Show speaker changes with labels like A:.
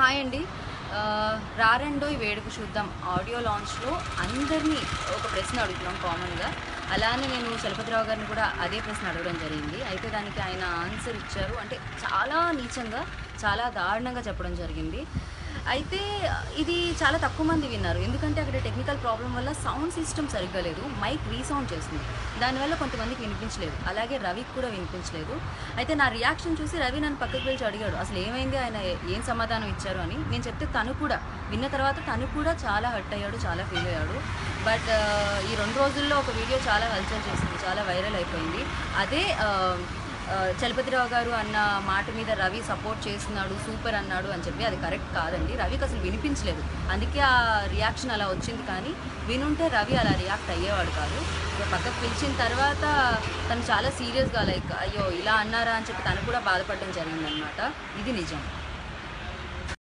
A: Hi అండి. రారండోయ్ వేడుక చూద్దాం ఆడియో లాంచ్లో అందరినీ ఒక ప్రశ్న అడుగుతున్నాం కామన్గా. అలానే నేను చలపతిరావు గారిని కూడా అదే ప్రశ్న అడగడం జరిగింది. అయితే దానికి ఆయన ఆన్సర్ ఇచ్చారు. అంటే చాలా నీచంగా, చాలా దారుణంగా చెప్పడం జరిగింది. అయితే ఇది చాలా తక్కువ మంది విన్నారు. ఎందుకంటే అక్కడ టెక్నికల్ ప్రాబ్లం వల్ల సౌండ్ సిస్టమ్ సరిగ్గా లేదు. మైక్ రీసౌండ్ చేస్తుంది. దానివల్ల కొంతమందికి వినిపించలేదు. అలాగే రవికి కూడా వినిపించలేదు. అయితే నా రియాక్షన్ చూసి రవి నన్ను పక్కకు పిలిచి అడిగాడు, అసలు ఏమైంది, ఆయన ఏం సమాధానం ఇచ్చారు అని. నేను చెప్తే తను కూడా విన్న తర్వాత తను కూడా చాలా హర్ట్ అయ్యాడు, చాలా ఫీల్ అయ్యాడు. బట్ ఈ 2 రోజుల్లో ఒక వీడియో చాలా హల్చల్ చేసింది, చాలా వైరల్ అయిపోయింది. అదే చలపతిరావు గారు అన్న మాట మీద రవి సపోర్ట్ చేస్తున్నాడు, సూపర్ అన్నాడు అని చెప్పి. అది కరెక్ట్ కాదండి. రవికి అసలు వినిపించలేదు, అందుకే ఆ రియాక్షన్ అలా వచ్చింది. కానీ వినుంటే రవి అలా రియాక్ట్ అయ్యేవాడు కాదు. పక్కకు పిలిచిన తర్వాత తను చాలా సీరియస్గా లైక్ అయ్యో ఇలా అన్నారా అని చెప్పి తను కూడా బాధపడడం జరిగిందనమాట. ఇది నిజం.